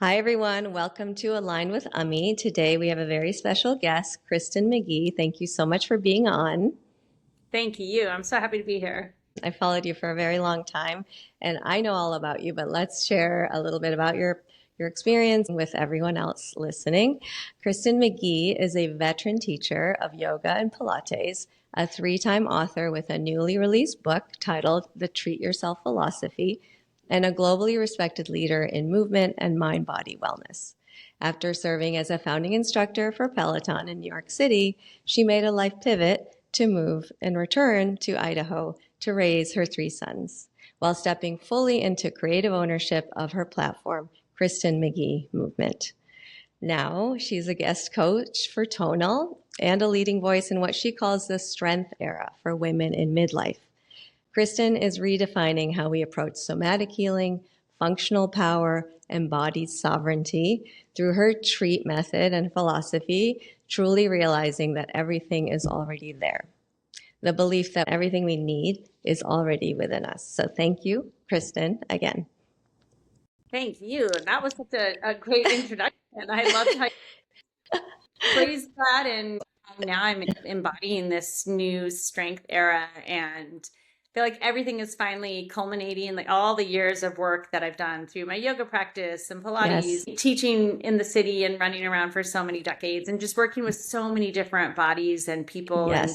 Hi, everyone. Welcome to Align with Ummi. Today we have a very special guest, Kristen McGee. Thank you so much for being on. Thank you. I'm so happy to be here. I followed you for a very long time, and I know all about you, but let's share a little bit about your experience with everyone else listening. Kristen McGee is a veteran teacher of yoga and Pilates, a three-time author with a newly released book titled The Treat Yourself Philosophy, and a globally respected leader in movement and mind-body wellness. After serving as a founding instructor for Peloton in New York City, she made a life pivot to move and return to Idaho to raise her three sons, while stepping fully into creative ownership of her platform, Kristen McGee Movement. Now, she's a guest coach for Tonal and a leading voice in what she calls the strength era for women in midlife. Kristen is redefining how we approach somatic healing, functional power, and body sovereignty through her treat method and philosophy, truly realizing that everything is already there. The belief that everything we need is already within us. So thank you, Kristen, again. Thank you. That was such a great introduction. I loved how you phrased that. And now I'm embodying this new strength era and feel like everything is finally culminating, like all the years of work that I've done through my yoga practice and Pilates, teaching in the city and running around for so many decades and just working with so many different bodies and people and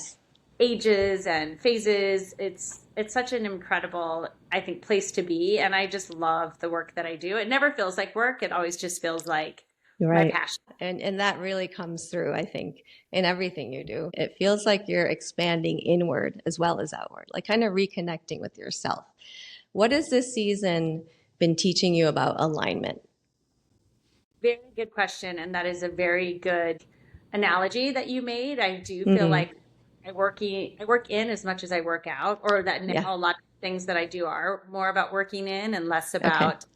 ages and phases. It's such an incredible, I think, place to be. And I just love the work that I do. It never feels like work. It always just feels like my passion. And that really comes through, I think, in everything you do. It feels like you're expanding inward as well as outward, like kind of reconnecting with yourself. What has this season been teaching you about alignment? Very good question. And that is a very good analogy that you made. I do feel like I work in as much as I work out, or that now a lot of things that I do are more about working in and less about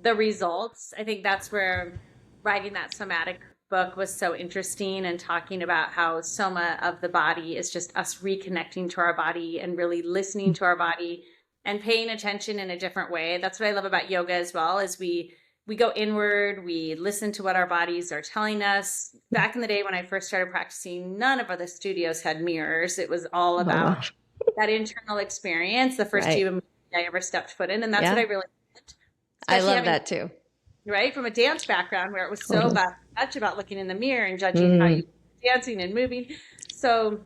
the results. I think that's where writing that somatic book was so interesting, and talking about how soma of the body is just us reconnecting to our body and really listening to our body and paying attention in a different way. That's what I love about yoga as well, is we go inward, we listen to what our bodies are telling us. Back in the day when I first started practicing, none of the studios had mirrors. It was all about that internal experience, the first gym I ever stepped foot in. And that's what I really loved. I love that too. Right? From a dance background where it was so much about looking in the mirror and judging how you're dancing and moving. So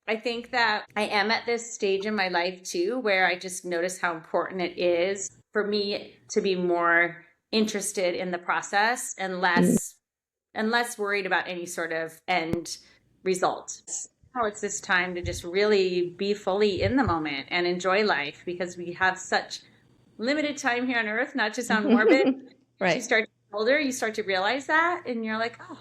I think that I am at this stage in my life too, where I just notice how important it is for me to be more interested in the process and less worried about any sort of end result. Now it's this time to just really be fully in the moment and enjoy life, because we have such limited time here on earth. Not to sound morbid, as you start to get older, you start to realize that, and you're like, oh,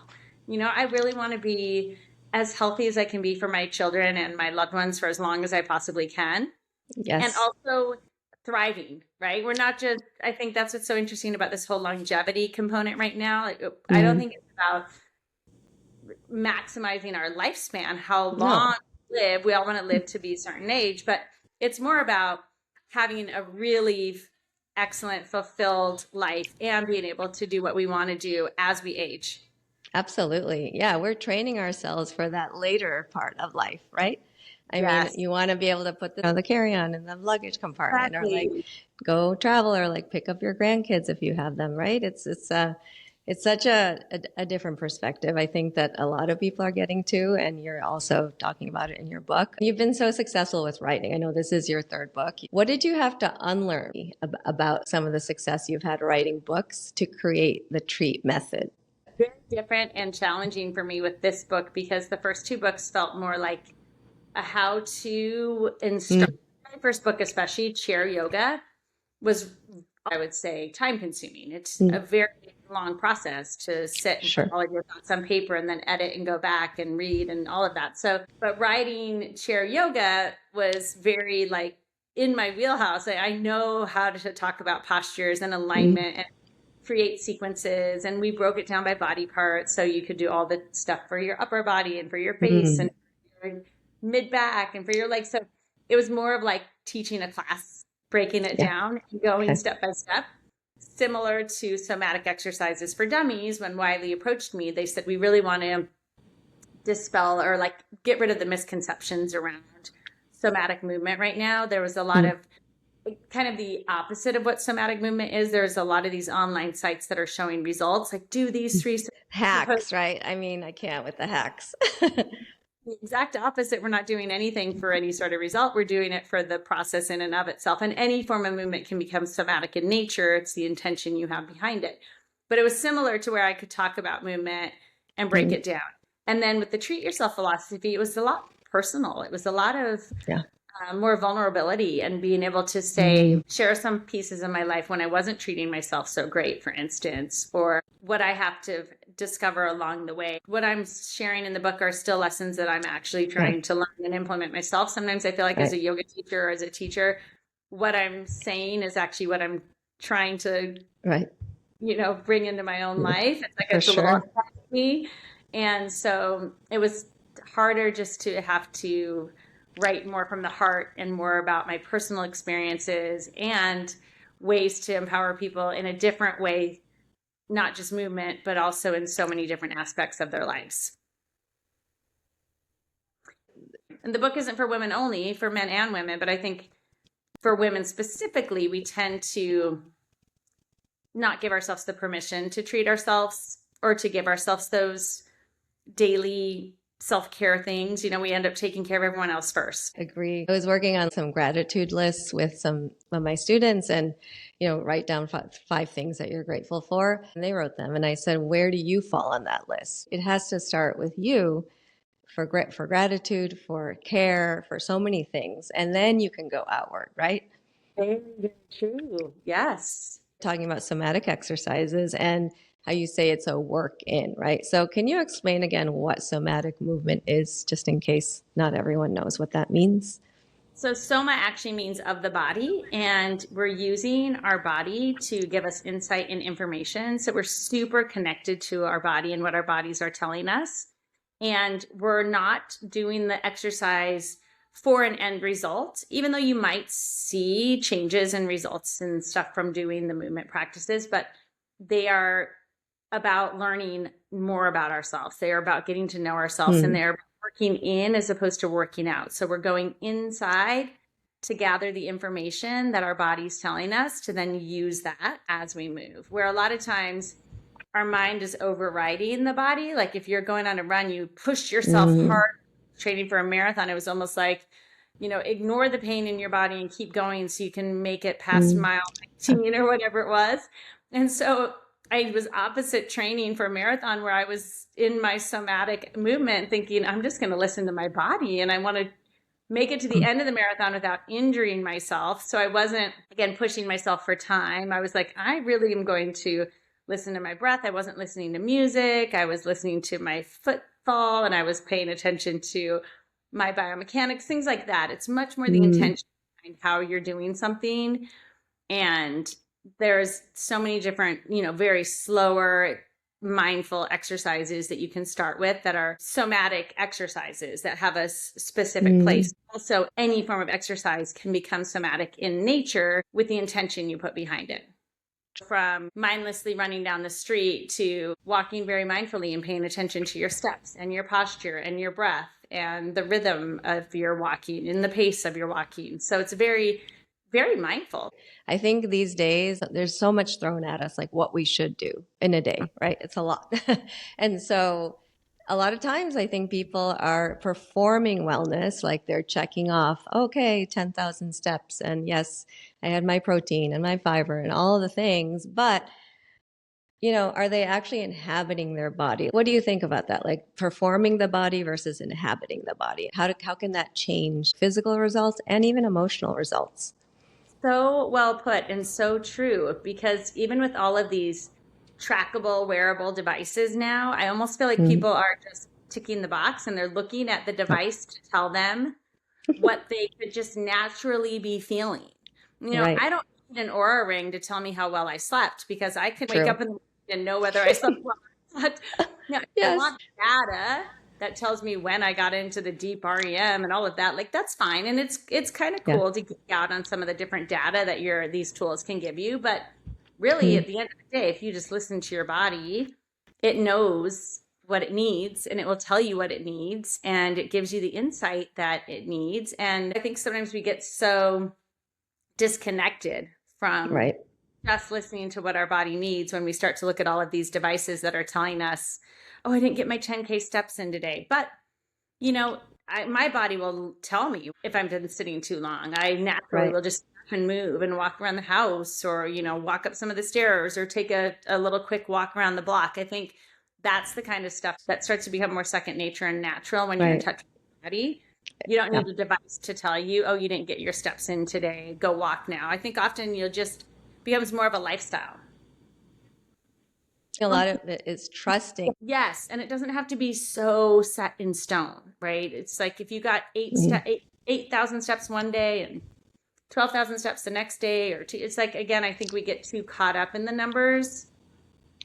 I really want to be as healthy as I can be for my children and my loved ones for as long as I possibly can. Yes. And also thriving, right? We're not just, I think that's what's so interesting about this whole longevity component right now. I don't think it's about maximizing our lifespan, how long we live. We all want to live to be a certain age, but it's more about having a really excellent, fulfilled life and being able to do what we want to do as we age. Absolutely. Yeah, we're training ourselves for that later part of life, right? I mean, you want to be able to put the carry-on in the luggage compartment, or like go travel, or like pick up your grandkids if you have them, right? It's such a different perspective, I think, that a lot of people are getting to, and you're also talking about it in your book. You've been so successful with writing. I know this is your third book. What did you have to unlearn about some of the success you've had writing books to create the treat method? Very different and challenging for me with this book, because the first two books felt more like a how-to instruct. My first book, especially chair yoga, was, I would say, time-consuming. It's a very long process to sit and put all of your thoughts on paper and then edit and go back and read and all of that. So, but writing chair yoga was very like in my wheelhouse. I know how to talk about postures and alignment and create sequences, and we broke it down by body parts, so you could do all the stuff for your upper body and for your face and your mid back and for your legs. So it was more of like teaching a class, breaking it down and going step by step. similar to somatic exercises for dummies. When Wiley approached me, they said, we really want to dispel or like get rid of the misconceptions around somatic movement right now. There was a lot of kind of the opposite of what somatic movement is. There's a lot of these online sites that are showing results, like do these 3 hacks, right? I mean, I can't with the hacks. The exact opposite. We're not doing anything for any sort of result. We're doing it for the process in and of itself. And any form of movement can become somatic in nature. It's the intention you have behind it. But it was similar to where I could talk about movement and break it down. And then with the treat yourself philosophy, it was a lot personal. It was a lot of more vulnerability and being able to say, share some pieces of my life when I wasn't treating myself so great, for instance, or what I have to discover along the way. What I'm sharing in the book are still lessons that I'm actually trying to learn and implement myself. Sometimes I feel like as a yoga teacher or as a teacher, what I'm saying is actually what I'm trying to, bring into my own life. It's like it's a little outside of me. And so it was harder just to have to write more from the heart and more about my personal experiences and ways to empower people in a different way, not just movement, but also in so many different aspects of their lives. And the book isn't for women only, for men and women, but I think for women specifically, we tend to not give ourselves the permission to treat ourselves or to give ourselves those daily self-care things. We end up taking care of everyone else first. Agree. I was working on some gratitude lists with some of my students and, write down 5 things that you're grateful for. And they wrote them. And I said, where do you fall on that list? It has to start with you for gratitude, for care, for so many things. And then you can go outward, right? Very, very true. Yes. Talking about somatic exercises and how you say it's a work in, right? So can you explain again what somatic movement is, just in case not everyone knows what that means? So soma actually means of the body, and we're using our body to give us insight and information. So we're super connected to our body and what our bodies are telling us. And we're not doing the exercise for an end result, even though you might see changes and results and stuff from doing the movement practices, but they are about learning more about ourselves. They are about getting to know ourselves, and they're working in as opposed to working out. So we're going inside to gather the information that our body's telling us to then use that as we move. Where a lot of times our mind is overriding the body. Like if you're going on a run, you push yourself hard. Training for a marathon, it was almost like, ignore the pain in your body and keep going so you can make it past mile 19 or whatever it was. And so I was opposite training for a marathon where I was in my somatic movement thinking, I'm just going to listen to my body and I want to make it to the end of the marathon without injuring myself. So I wasn't, again, pushing myself for time. I was like, I really am going to listen to my breath. I wasn't listening to music. I was listening to my footfall and I was paying attention to my biomechanics, things like that. It's much more the intention behind how you're doing something. And there's so many different, very slower, mindful exercises that you can start with that are somatic exercises that have a specific place. Also, any form of exercise can become somatic in nature with the intention you put behind it. From mindlessly running down the street to walking very mindfully and paying attention to your steps and your posture and your breath and the rhythm of your walking and the pace of your walking. So it's very, very mindful. I think these days there's so much thrown at us, like what we should do in a day, right? It's a lot. And so a lot of times I think people are performing wellness, like they're checking off, okay, 10,000 steps. And yes, I had my protein and my fiber and all of the things, but are they actually inhabiting their body? What do you think about that? Like performing the body versus inhabiting the body? How can that change physical results and even emotional results? So well put and so true, because even with all of these trackable, wearable devices now, I almost feel like people are just ticking the box and they're looking at the device to tell them what they could just naturally be feeling. I don't need an Aura ring to tell me how well I slept, because I could wake up in the morning and know whether I slept well. But I want data that tells me when I got into the deep REM and all of that. Like, that's fine. And it's kind of cool to geek out on some of the different data that these tools can give you. But really at the end of the day, if you just listen to your body, it knows what it needs and it will tell you what it needs and it gives you the insight that it needs. And I think sometimes we get so disconnected from just listening to what our body needs when we start to look at all of these devices that are telling us, oh, I didn't get my 10K steps in today. But, you know, my body will tell me if I've been sitting too long. I naturally will just and move and walk around the house, or, you know, walk up some of the stairs, or take a little quick walk around the block. I think that's the kind of stuff that starts to become more second nature and natural when you're in touch with your body. You don't need a device to tell you, oh, you didn't get your steps in today, go walk now. I think often you'll just becomes more of a lifestyle. A lot of it is trusting. Yes. And it doesn't have to be so set in stone, right? It's like if you got 8,000 steps one day and 12,000 steps the next day or two, it's like, again, I think we get too caught up in the numbers.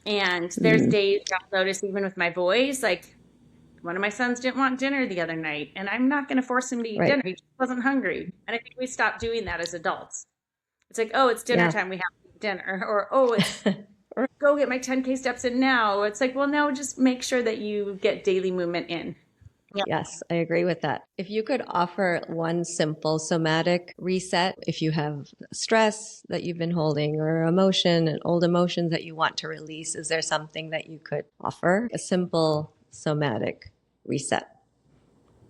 And there's days I'll notice, even with my boys, like one of my sons didn't want dinner the other night, and I'm not going to force him to eat dinner. He just wasn't hungry. And I think we stopped doing that as adults. It's like, oh, it's dinner time, we have to eat dinner. Or, oh, it's go get my 10K steps in now. It's like, well, no, just make sure that you get daily movement in. Yes, I agree with that. If you could offer one simple somatic reset, if you have stress that you've been holding or emotion and old emotions that you want to release, is there something that you could offer? A simple somatic reset.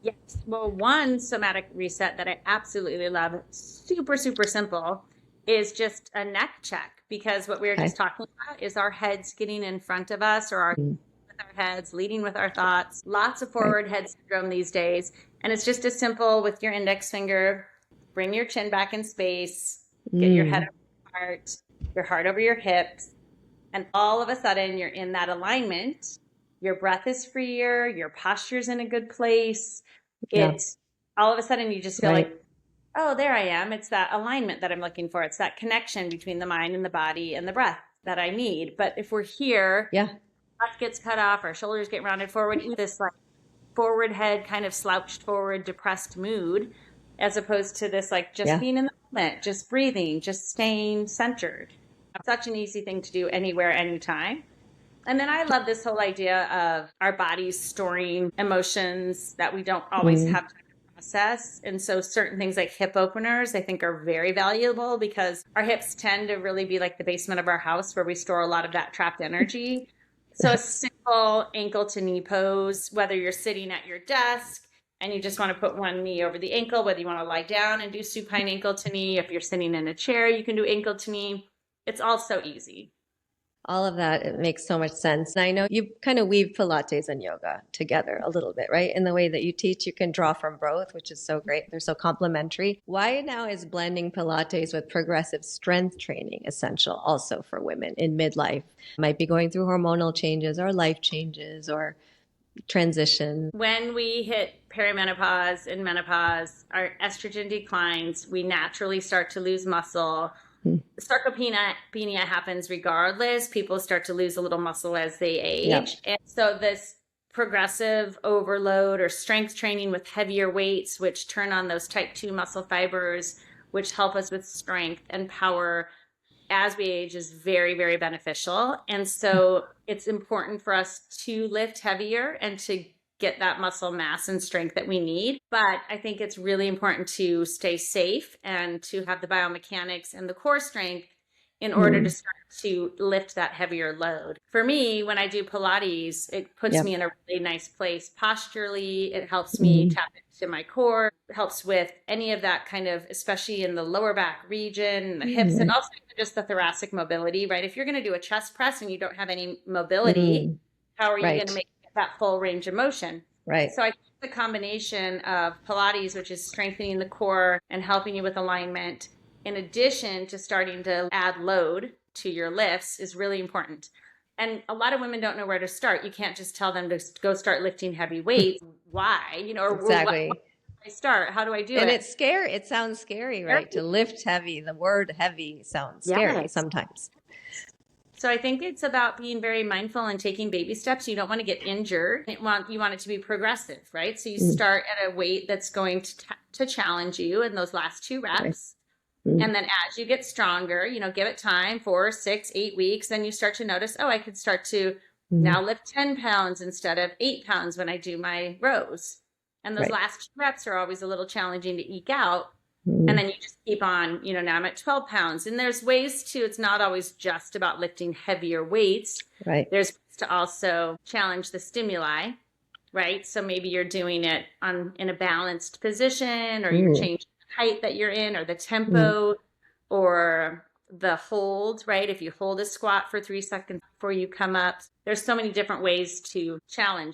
Yes. Well, one somatic reset that I absolutely love, super, super simple, is just a neck check. Because what we were just talking about is our heads getting in front of us, or our our heads, leading with our thoughts. Lots of forward head syndrome these days. And it's just as simple with your index finger. Bring your chin back in space. Get your head over your heart over your hips. And all of a sudden, you're in that alignment. Your breath is freer. Your posture's in a good place. It's all of a sudden, you just feel like, oh, there I am. It's that alignment that I'm looking for. It's that connection between the mind and the body and the breath that I need. But if we're here, breath gets cut off, our shoulders get rounded forward, this like forward head kind of slouched forward, depressed mood, as opposed to this like just being in the moment, just breathing, just staying centered. Such an easy thing to do anywhere, anytime. And then I love this whole idea of our bodies storing emotions that we don't always have time to process. And so certain things like hip openers, I think, are very valuable because our hips tend to really be like the basement of our house where we store a lot of that trapped energy. So a simple ankle to knee pose, whether you're sitting at your desk and you just want to put one knee over the ankle, whether you want to lie down and do supine ankle to knee. If you're sitting in a chair, you can do ankle to knee. It's all so easy. All of that, it makes so much sense. And I know you kind of weave Pilates and yoga together a little bit, right? In the way that you teach, you can draw from both, which is so great. They're so complementary. Why now is blending Pilates with progressive strength training essential also for women in midlife? Might be going through hormonal changes or life changes or transition. When we hit perimenopause and menopause, our estrogen declines, we naturally start to lose muscle. Sarcopenia happens regardless. People start to lose a little muscle as they age. And so this progressive overload or strength training with heavier weights, which turn on those type 2 muscle fibers, which help us with strength and power as we age, is very, very beneficial. And so it's important for us to lift heavier and to get that muscle mass and strength that we need. But I think it's really important to stay safe and to have the biomechanics and the core strength in order to start to lift that heavier load. For me, when I do Pilates, it puts me in a really nice place posturally. It helps me tap into my core. It helps with any of that kind of, especially in the lower back region, the hips, and also just the thoracic mobility, right? If you're going to do a chest press and you don't have any mobility, how are you going to make that full range of motion? Right. So I think the combination of Pilates, which is strengthening the core and helping you with alignment, in addition to starting to add load to your lifts, is really important. And a lot of women don't know where to start. You can't just tell them to go start lifting heavy weights. Why? Or why do I start? How do I do it? And it's scary. It sounds scary, right? To lift heavy. The word heavy sounds scary sometimes. So I think it's about being very mindful and taking baby steps. You don't want to get injured. You want it to be progressive, right? So you start at a weight that's going to challenge you in those last 2 reps. And then as you get stronger, give it time, 4, 6, 8 weeks, then you start to notice, oh, I could start to now lift 10 pounds instead of 8 pounds when I do my rows. And those last 2 reps are always a little challenging to eke out. And then you just keep on, now I'm at 12 pounds. And there's ways to, it's not always just about lifting heavier weights. Right. There's ways to also challenge the stimuli, right? So maybe you're doing it in a balanced position, or you're changing the height that you're in, or the tempo, or the hold, right? If you hold a squat for 3 seconds before you come up, there's so many different ways to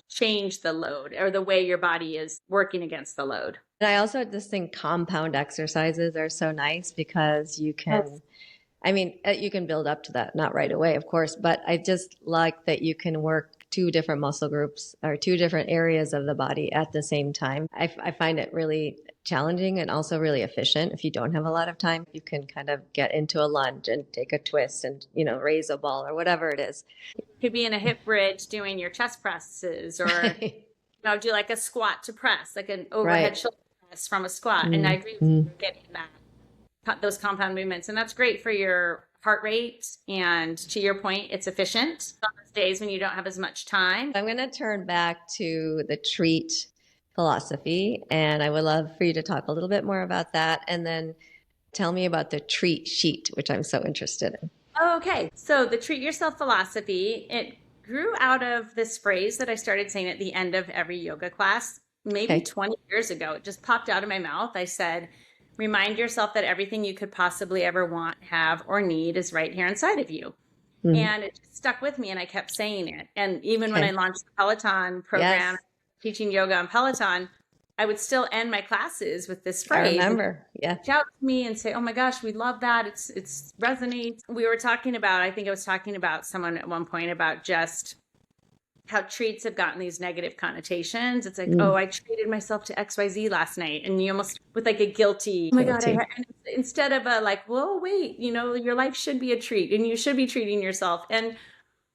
change the load, or the way your body is working against the load. And I also just think compound exercises are so nice because you can, you can build up to that, not right away, of course, but I just like that you can work 2 different muscle groups or 2 different areas of the body at the same time. I find it really challenging and also really efficient. If you don't have a lot of time, you can kind of get into a lunge and take a twist and, raise a ball or whatever it is. You could be in a hip bridge doing your chest presses, or, do like a squat to press, like an overhead shoulder press from a squat. And I agree with you getting those compound movements. And that's great for your heart rate. And to your point, it's efficient on those days when you don't have as much time. I'm going to turn back to the treat philosophy, and I would love for you to talk a little bit more about that, and then tell me about the treat sheet, which I'm so interested in. Okay, so the treat yourself philosophy, it grew out of this phrase that I started saying at the end of every yoga class, maybe 20 years ago. It just popped out of my mouth. I said, remind yourself that everything you could possibly ever want, have, or need is right here inside of you. And it just stuck with me, and I kept saying it. And even when I launched the Peloton program, teaching yoga on Peloton, I would still end my classes with this phrase. I remember, Reach out to me and say, oh my gosh, we love that. It's resonates. We were talking about, I think I was talking about someone at one point about just how treats have gotten these negative connotations. It's like, oh, I treated myself to XYZ last night. And you almost with like a guilty, oh my God, instead of a like, well, wait, your life should be a treat and you should be treating yourself. And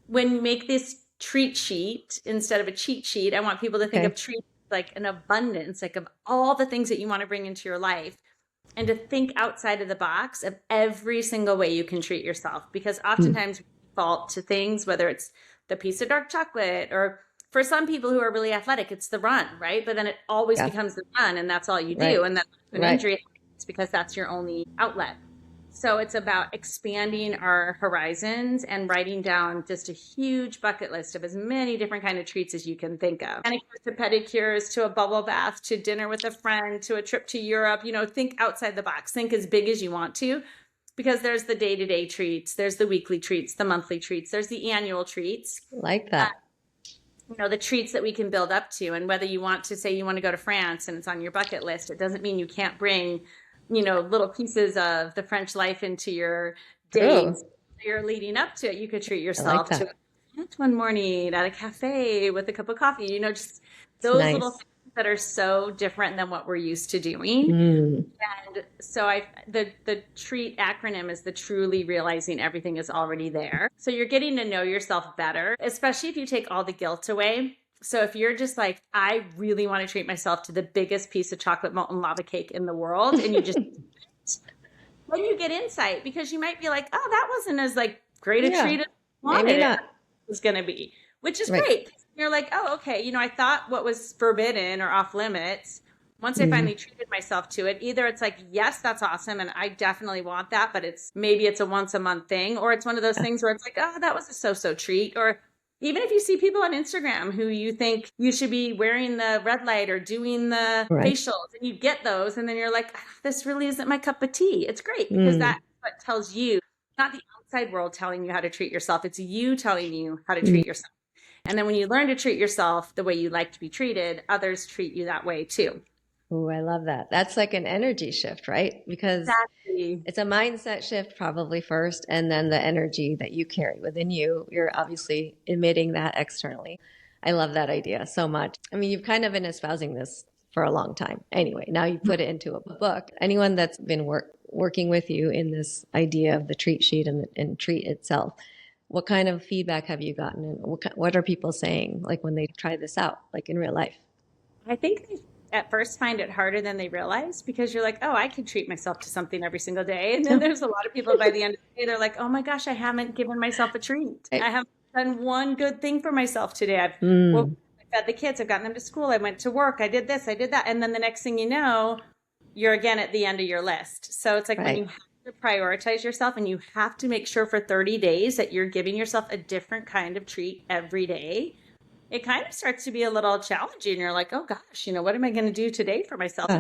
when you make this treat sheet instead of a cheat sheet, I want people to think of treat like an abundance, like of all the things that you want to bring into your life, and to think outside of the box of every single way you can treat yourself. Because oftentimes we default to things, whether it's the piece of dark chocolate, or for some people who are really athletic, it's the run, right? But then it always becomes the run, and that's all you do. And then an injury, it's because that's your only outlet. So it's about expanding our horizons and writing down just a huge bucket list of as many different kind of treats as you can think of. Manicures to pedicures, to a bubble bath, to dinner with a friend, to a trip to Europe. Think outside the box. Think as big as you want to, because there's the day-to-day treats, there's the weekly treats, the monthly treats, there's the annual treats. Like that. The treats that we can build up to. And whether you want to say you want to go to France and it's on your bucket list, it doesn't mean you can't bring little pieces of the French life into your days you're leading up to it. You could treat yourself to one morning at a cafe with a cup of coffee, just those little things that are so different than what we're used to doing. And so the TREAT acronym is the truly realizing everything is already there. So you're getting to know yourself better, especially if you take all the guilt away. So if you're just like, I really want to treat myself to the biggest piece of chocolate molten lava cake in the world, and you just, then you get insight, because you might be like, oh, that wasn't as like great a treat as I wanted it was going to be, which is great. You're like, oh, okay. I thought what was forbidden or off limits, once I finally treated myself to it, either it's like, yes, that's awesome, and I definitely want that, but maybe it's a once a month thing, or it's one of those things where it's like, oh, that was a so-so treat. Or even if you see people on Instagram who you think you should be wearing the red light or doing the facials, and you get those, and then you're like, this really isn't my cup of tea. It's great, because that's what tells you, not the outside world telling you how to treat yourself. It's you telling you how to treat yourself. And then when you learn to treat yourself the way you like to be treated, others treat you that way too. Oh, I love that. That's like an energy shift, right? Because it's a mindset shift probably first, and then the energy that you carry within you, you're obviously emitting that externally. I love that idea so much. I mean, you've kind of been espousing this for a long time. Anyway, now you put it into a book. Anyone that's been working with you in this idea of the treat sheet and treat itself, what kind of feedback have you gotten? And what are people saying, like when they try this out, like in real life? I think at first find it harder than they realize, because you're like, oh, I can treat myself to something every single day. And then there's a lot of people by the end of the day, they're like, oh my gosh, I haven't given myself a treat. I haven't done one good thing for myself today. Well, I fed the kids, I've gotten them to school, I went to work, I did this, I did that. And then the next thing you know, you're again at the end of your list. So it's like when you have to prioritize yourself, and you have to make sure for 30 days that you're giving yourself a different kind of treat every day, it kind of starts to be a little challenging. You're like, oh gosh, what am I going to do today for myself?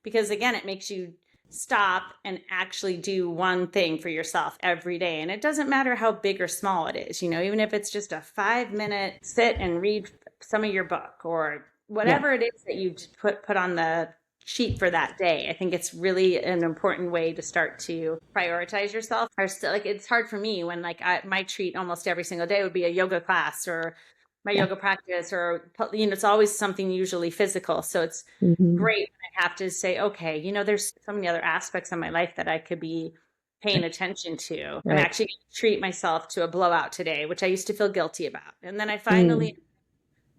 Because again, it makes you stop and actually do one thing for yourself every day. And it doesn't matter how big or small it is, even if it's just a 5-minute sit and read some of your book or whatever it is that you put on the sheet for that day. I think it's really an important way to start to prioritize yourself. Or still, like, it's hard for me when my treat almost every single day would be a yoga class or my yoga practice, or it's always something usually physical. So it's great when I have to say, okay, there's so many other aspects of my life that I could be paying attention to. I'm actually going to treat myself to a blowout today, which I used to feel guilty about. And then I finally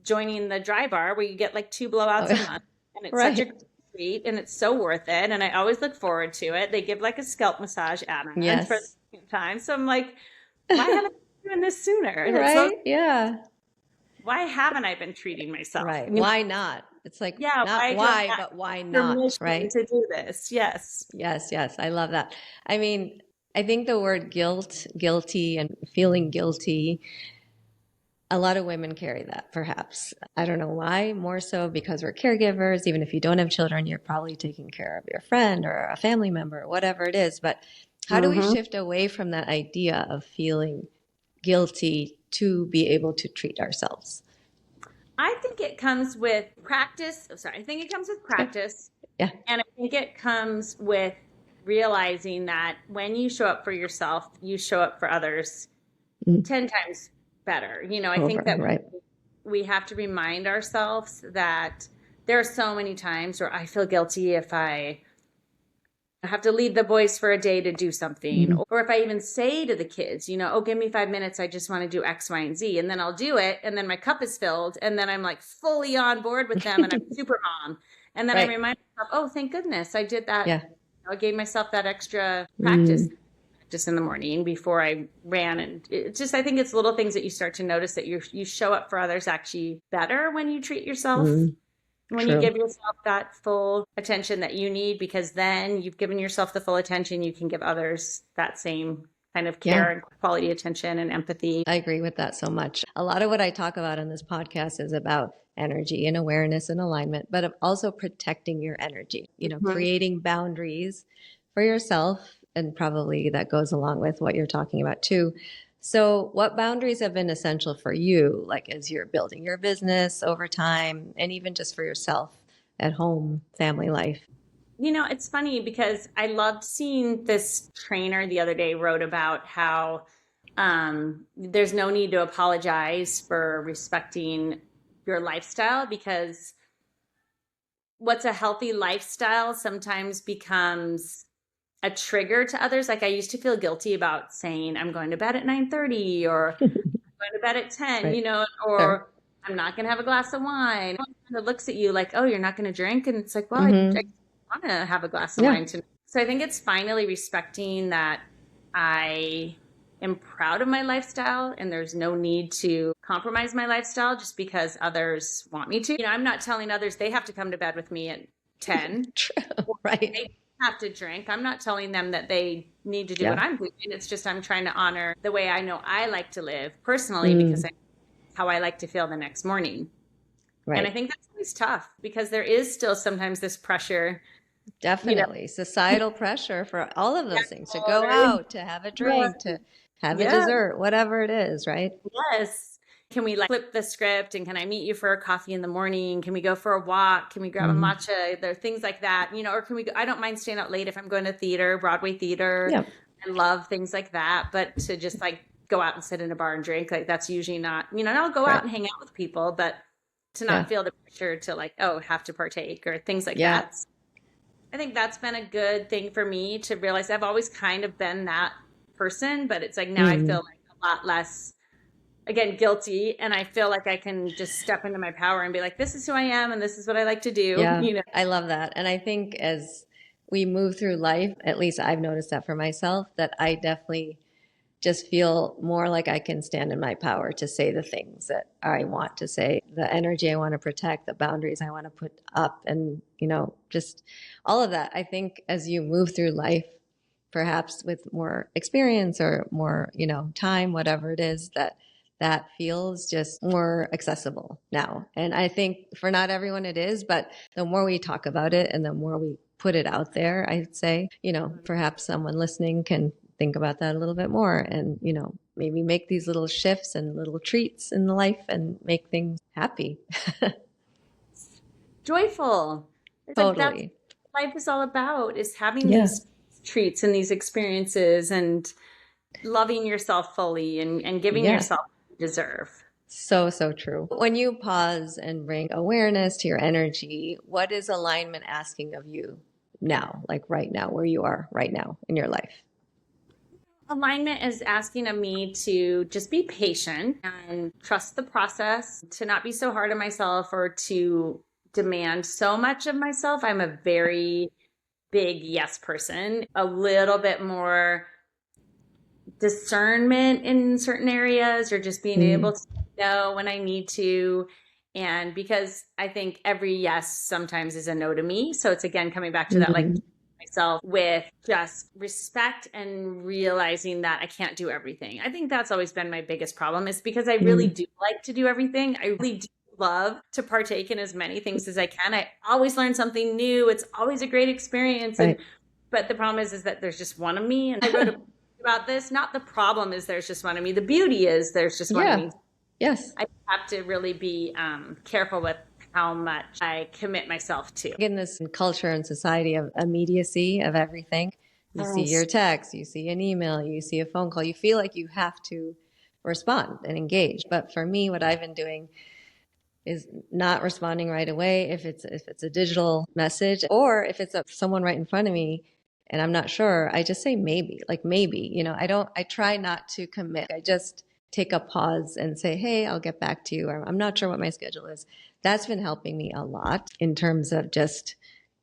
joining the dry bar where you get like 2 blowouts a month, and it's such a great treat, and it's so worth it. And I always look forward to it. They give like a scalp massage add-on for the second time. So I'm like, why haven't I been doing this sooner? And why haven't I been treating myself? Right. Why not? It's like, not why, but why not? Right. To do this. Yes. Yes. I love that. I mean, I think the word guilty and feeling guilty, a lot of women carry that, perhaps. I don't know why, more so because we're caregivers. Even if you don't have children, you're probably taking care of your friend or a family member or whatever it is. But how do we shift away from that idea of feeling guilty to be able to treat ourselves? I think it comes with practice. I think it comes with practice. Yeah. And I think it comes with realizing that when you show up for yourself, you show up for others 10 times better. I think that we have to remind ourselves that there are so many times where I feel guilty if I have to lead the boys for a day to do something. Or if I even say to the kids, oh, give me 5 minutes, I just want to do X, Y, and Z. And then I'll do it. And then my cup is filled. And then I'm like fully on board with them, and I'm super mom. And then I remind myself, oh, thank goodness I did that. Yeah. I gave myself that extra practice just in the morning before I ran. And it's just, I think it's little things that you start to notice that you show up for others actually better when you treat yourself. When you give yourself that full attention that you need, because then you've given yourself the full attention, you can give others that same kind of care and quality attention and empathy. I agree with that so much. A lot of what I talk about in this podcast is about energy and awareness and alignment, but also protecting your energy, creating boundaries for yourself. And probably that goes along with what you're talking about too. So what boundaries have been essential for you, like as you're building your business over time, and even just for yourself at home, family life? It's funny because I loved seeing this trainer the other day wrote about how there's no need to apologize for respecting your lifestyle, because what's a healthy lifestyle sometimes becomes a trigger to others. Like I used to feel guilty about saying I'm going to bed at 9:30 or I'm going to bed at 10, or I'm not going to have a glass of wine. Someone kind of looks at you like, oh, you're not going to drink. And it's like, well, I want to have a glass of wine tonight. So I think it's finally respecting that I am proud of my lifestyle and there's no need to compromise my lifestyle just because others want me to. I'm not telling others they have to come to bed with me at 10. True. Right. They have to drink. I'm not telling them that they need to do what I'm doing. It's just I'm trying to honor the way I know I like to live personally, because that's how I like to feel the next morning. Right. And I think that's always tough because there is still sometimes this pressure. Definitely. Societal pressure for all of those things, to go out, to have a drink, to have a dessert, whatever it is, right? Yes. Can we flip the script, and can I meet you for a coffee in the morning? Can we go for a walk? Can we grab a matcha? There are things like that, or can we go? I don't mind staying out late if I'm going to theater, Broadway theater. Yeah. I love things like that. But to just go out and sit in a bar and drink, that's usually not, and I'll go out and hang out with people, but to not feel the pressure to have to partake or things like that. I think that's been a good thing for me to realize. I've always kind of been that person, but it's now I feel a lot less again, guilty. And I feel like I can just step into my power and be like, this is who I am and this is what I like to do. Yeah, You know, I love that. And I think as we move through life, at least I've noticed that for myself, that I definitely just feel more like I can stand in my power to say the things that I want to say, the energy I want to protect, the boundaries I want to put up, and, just all of that. I think as you move through life, perhaps with more experience or more, time, whatever it is, that feels just more accessible now. And I think for not everyone it is, but the more we talk about it and the more we put it out there, I'd say, perhaps someone listening can think about that a little bit more and, maybe make these little shifts and little treats in life and make things happy. joyful. It's like that's Totally. what life is all about, is having Yeah. these treats and these experiences and loving yourself fully and giving Yeah. yourself what you deserve. So, so true. When you pause and bring awareness to your energy, what is alignment asking of you now, like right now, where you are right now in your life? Alignment is asking of me to just be patient and trust the process, to not be so hard on myself or to demand so much of myself. I'm a very big yes person, a little bit more discernment in certain areas, or just being able to know when I need to. And because I think every yes sometimes is a no to me. So it's again coming back to that, like myself with just respect and realizing that I can't do everything. I think that's always been my biggest problem, is because I really do like to do everything. I really do love to partake in as many things as I can. I always learn something new. It's always a great experience. Right. But the problem is that there's just one of me. And I wrote a book about this. Not the problem is there's just one of me. The beauty is there's just one of me. Yes. I have to really be careful with how much I commit myself to. In this culture and society of immediacy of everything, you see your text, you see an email, you see a phone call, you feel like you have to respond and engage. But for me, what I've been doing is not responding right away if it's a digital message, or if it's someone right in front of me and I'm not sure, I just say maybe, like maybe, I try not to commit. I just take a pause and say, hey, I'll get back to you, or I'm not sure what my schedule is. That's been helping me a lot in terms of just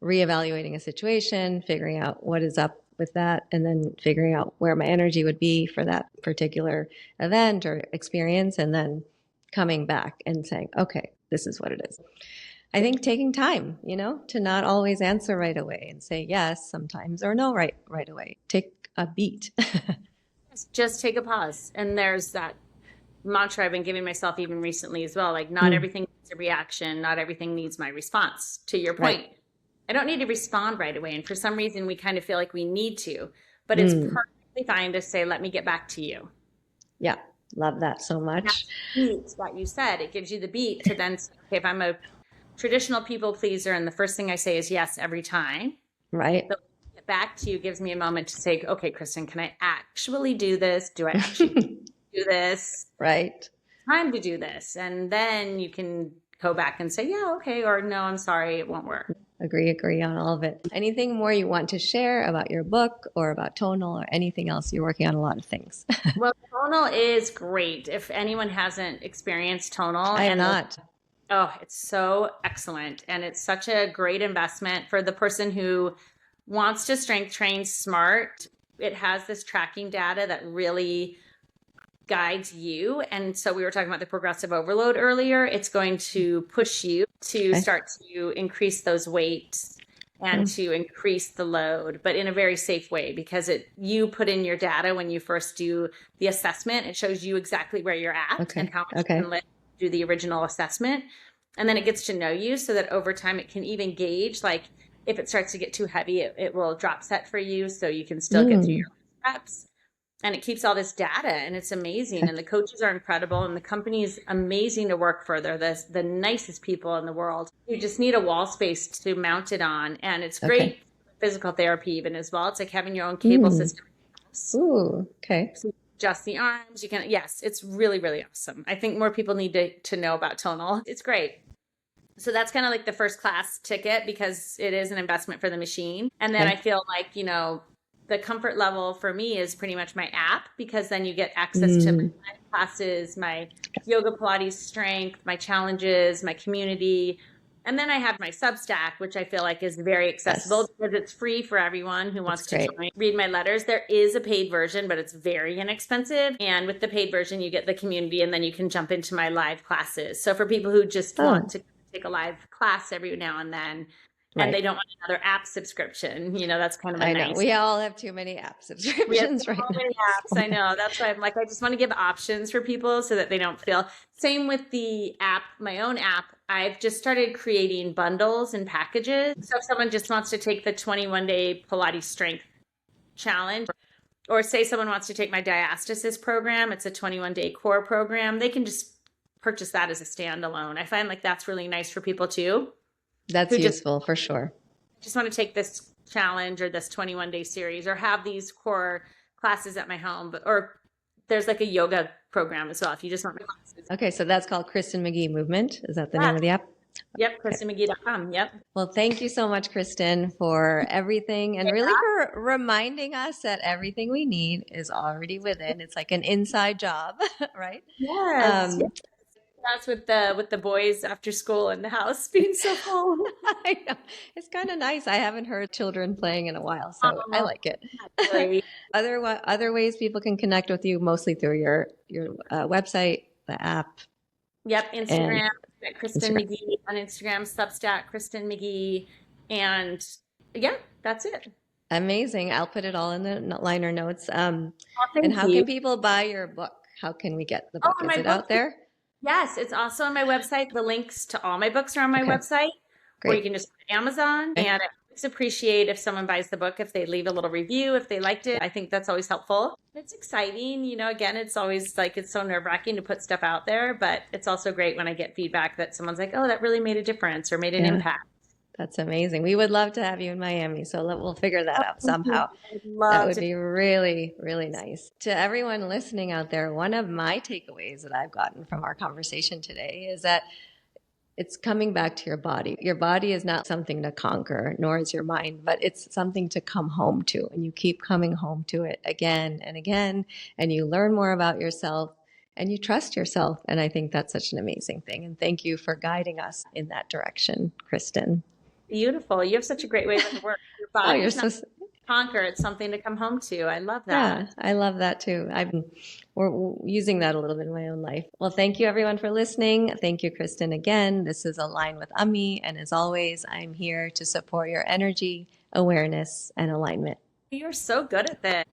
reevaluating a situation, figuring out what is up with that, and then figuring out where my energy would be for that particular event or experience, and then coming back and saying, okay, this is what it is. I think taking time, to not always answer right away and say yes sometimes or no right away. Take a beat. Just take a pause. And there's that mantra I've been giving myself even recently as well. Like, not everything needs a reaction. Not everything needs my response. To your point, right. I don't need to respond right away. And for some reason, we kind of feel like we need to. But it's perfectly fine to say, let me get back to you. Yeah. Love that so much. That's what you said. It gives you the beat to then say, okay, if I'm a traditional people pleaser and the first thing I say is yes every time. Right. So get back to you gives me a moment to say, okay, Kristen, can I actually do this? Do I actually do this? Right. Time to do this. And then you can go back and say, yeah, okay, or no, I'm sorry, it won't work. Agree on all of it. Anything more you want to share about your book or about Tonal or anything else? You're working on a lot of things. Well, Tonal is great. If anyone hasn't experienced Tonal. I have not. Oh, it's so excellent. And it's such a great investment for the person who wants to strength train smart. It has this tracking data that really guides you. And so we were talking about the progressive overload earlier. It's going to push you to start to increase those weights and to increase the load, but in a very safe way, because you put in your data when you first do the assessment. It shows you exactly where you're at and how much you can lift, do the original assessment. And then it gets to know you so that over time it can even gauge, like if it starts to get too heavy, it will drop set for you so you can still get through your reps. And it keeps all this data, and it's amazing. And the coaches are incredible, and the company is amazing to work for. They're the nicest people in the world. You just need a wall space to mount it on. And it's great physical therapy even as well. It's like having your own cable system. Ooh, okay. So adjust the arms. You can, yes, it's really, really awesome. I think more people need to know about Tonal. It's great. So that's kind of like the first class ticket, because it is an investment for the machine. And then I feel like, the comfort level for me is pretty much my app, because then you get access to my live classes, my yoga, Pilates, strength, my challenges, my community. And then I have my Substack, which I feel like is very accessible because it's free for everyone who wants to join. Read my letters. There is a paid version, but it's very inexpensive. And with the paid version, you get the community, and then you can jump into my live classes. So for people who just want to take a live class every now and then, and they don't want another app subscription, that's kind of a nice. We all have too many app subscriptions right now. Many apps, I know. That's why I'm like, I just want to give options for people so that they don't feel. Same with the app, my own app. I've just started creating bundles and packages. So if someone just wants to take the 21-day Pilates strength challenge, or say someone wants to take my diastasis program, it's a 21-day core program, they can just purchase that as a standalone. I find like that's really nice for people too. That's useful for sure. Just want to take this challenge or this 21-day series, or have these core classes at my home, or there's like a yoga program as well if you just want my classes. Okay, so that's called Kristen McGee Movement. Is that the name of the app? Yep, KristinMcGee.com. Yep. Well, thank you so much, Kristen, for everything, and really for reminding us that everything we need is already within. It's like an inside job, right? Yes. That's with the boys after school in the house being so full. I know. It's kind of nice. I haven't heard children playing in a while, so I like it. Really. Other ways people can connect with you, mostly through your website, the app. Yep, Instagram, Kristen McGee on Instagram, Substack, Kristen McGee, and yeah, that's it. Amazing. I'll put it all in the liner notes. And how you. can people buy your book? How can we get the book? Is it out there? Yes, it's also on my website. The links to all my books are on my website. Great. Or you can just go to Amazon. And I always appreciate if someone buys the book, if they leave a little review, if they liked it. I think that's always helpful. It's exciting. Again, it's always like, it's so nerve-wracking to put stuff out there, but it's also great when I get feedback that someone's like, oh, that really made a difference or made an impact. That's amazing. We would love to have you in Miami, so we'll figure that out somehow. That would be really, really nice. To everyone listening out there, one of my takeaways that I've gotten from our conversation today is that it's coming back to your body. Your body is not something to conquer, nor is your mind, but it's something to come home to. And you keep coming home to it again and again, and you learn more about yourself and you trust yourself. And I think that's such an amazing thing. And thank you for guiding us in that direction, Kristen. Beautiful. You have such a great way to work. Your body is not to conquer. It's something to come home to. I love that. Yeah, I love that too. We're using that a little bit in my own life. Well, thank you everyone for listening. Thank you, Kristen, again. This is Align with Ami. And as always, I'm here to support your energy, awareness, and alignment. You're so good at this.